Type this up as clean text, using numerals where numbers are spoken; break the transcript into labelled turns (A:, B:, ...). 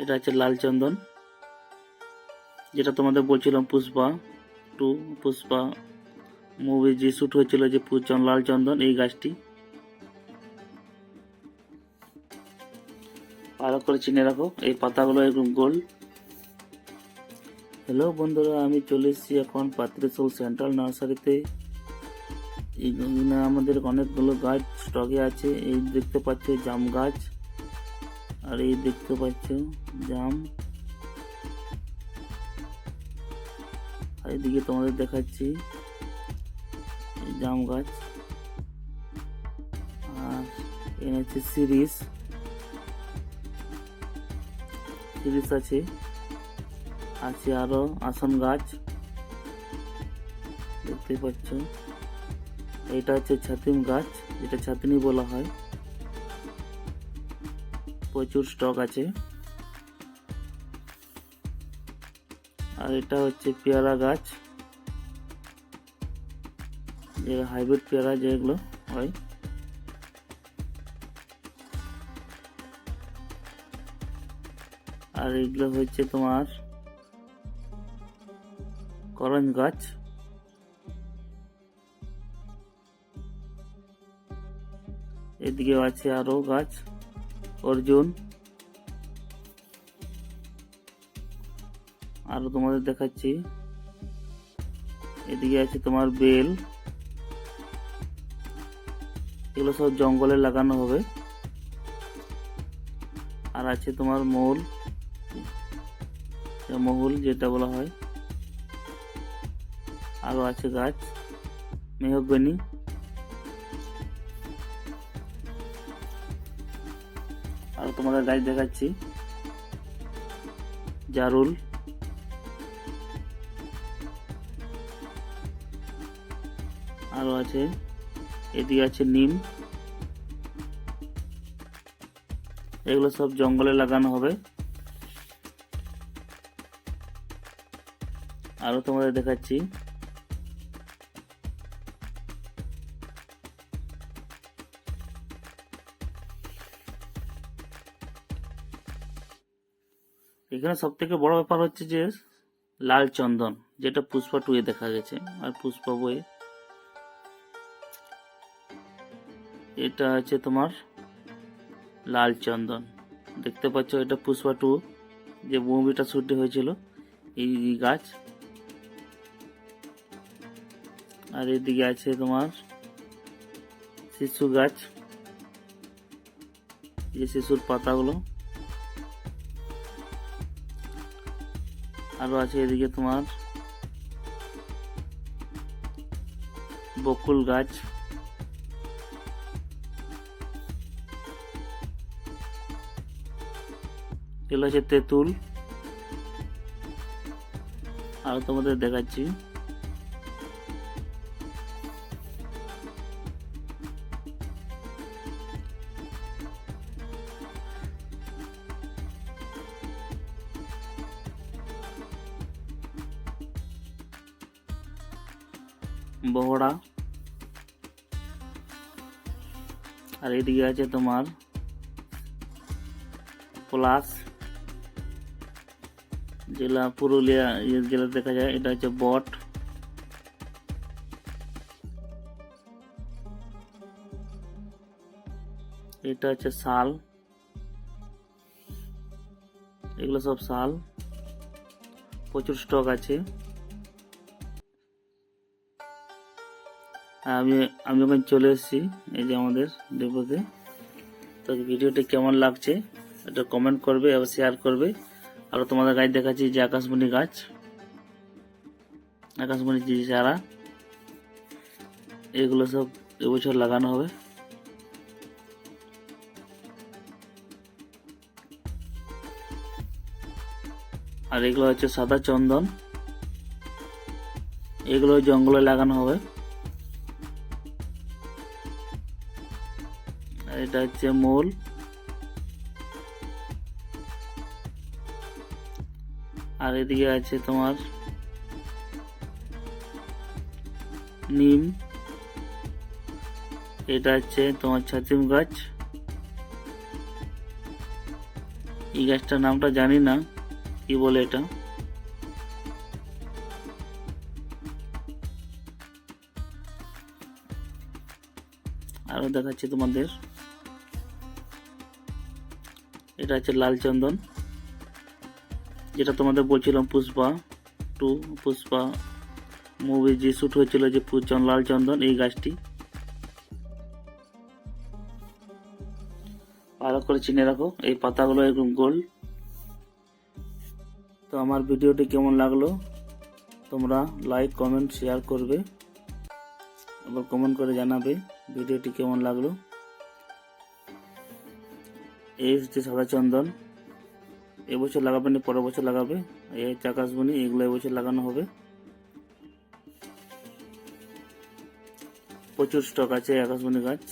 A: এটা হচ্ছে লাল চন্দন, যেটা তোমাদের বলছিলাম পুষ্পা মুভি যে শুট হয়েছিল, যে লাল চন্দন এই গাছটি। ভালো করে চিনে রাখো, এই পাতাগুলো একদম গোল। হ্যালো বন্ধুরা, আমি চলে এসেছি এখন পাত্রেশ্বর সেন্ট্রাল নার্সারিতে। আমাদের অনেকগুলো গাছ স্টকে আছে। এই দেখতে পাচ্ছ জাম গাছ, আর এই দেখতে পাচ্ছ জাম, আর এদিকে তোমাদের দেখাচ্ছি জাম গাছ, আর এ হচ্ছে সিরিজ আছে, আরো আসন গাছ দেখতে পাচ্ছ। এটা হচ্ছে ছাতিম গাছ, যেটা ছাতনি বলা হয়, প্রচুর স্টক আছে। আর এটা হচ্ছে পেয়ারা গাছ, যে হাইব্রিড পেয়ারা যেগুলো হয়। আর এগুলো হচ্ছে তোমার করঞ্জ গাছ। এদিকে আছে আরো গাছ, অর্জুন। আরো তোমাদের দেখাচ্ছি, এদিকে আছে তোমার বেল। এগুলো সব জঙ্গলে লাগানো হবে। আর আছে তোমার মহুল যেটা বলা হয়। আরো আছে গাছ মেহগনি। আর তোমাদের গাছ দেখাচ্ছি জারুল। আরো আছে, এদিকে আছে নিম। এগুলো সব জঙ্গলে লাগানো হবে। আরো তোমাদের দেখাচ্ছি এখানে সব থেকে বড় ব্যাপার হচ্ছে যে লাল চন্দন, যেটা পুষ্পা 2 এ দেখা গেছে, আর পুষ্পা বইয়ে। এটা হচ্ছে তোমার লাল চন্দন, দেখতে পাচ্ছ। এটা পুষ্পা 2 যে মুভিটা শুট হয়েছিল, এই গাছ। আর এদিকে আছে তোমার শিশু গাছ, যে শিশুর পাতাগুলো। আরো আছে এদিকে তোমার বকুল গাছ। এগুলো হচ্ছে তেঁতুল। আর তোমাদের দেখাচ্ছি বহড়া। আর এদিকে আছে তোমার পলাশ, যেটা পুরুলিয়া জেলা দেখা যায়। এটা হচ্ছে বট। এটা হচ্ছে শাল। এগুলো সব শাল, প্রচুর স্টক আছে। আমি ওখানে চলে এসেছি, এই যে আমাদের ডিপোতে। তো ভিডিওটি কেমন লাগছে এটা কমেন্ট করবে, আবার শেয়ার করবে। আর তোমাদের গাছ দেখাচ্ছি যে আকাশমণি গাছ, আকাশমণি যে চারা, এগুলো সব এবছর লাগানো হবে। আর এগুলো হচ্ছে সাদা চন্দন, এগুলো জঙ্গলে লাগানো হবে। আর এটা হচ্ছে মূল। আর এদিকে আছে তোমার নিম। এটা হচ্ছে তোমার ছাতিম গাছ। এই গাছটার নামটা জানি না কি বলে এটা। আরো দেখাচ্ছি তোমাদের, এটা হচ্ছে লাল চন্দন, যেটা তোমাদের বলছিলাম পুষ্পা 2 পুষ্পা মুভি যে শুট হয়েছিল, যে লাল চন্দন, এই গাছটি ভালো করে চিনে রাখো। এই পাতাগুলো এরকম গোল। তো আমার ভিডিওটি কেমন লাগলো তোমরা লাইক কমেন্ট শেয়ার করবে, আবার কমেন্ট করে জানাবে ভিডিওটি কেমন লাগলো। এই হচ্ছে সাদা চন্দন, এবছর লাগাবে না, পরের বছর লাগাবে। এই হচ্ছে আকাশমণি, এগুলো এবছর লাগানো হবে। প্রচুর স্টক আছে আকাশমণি গাছ।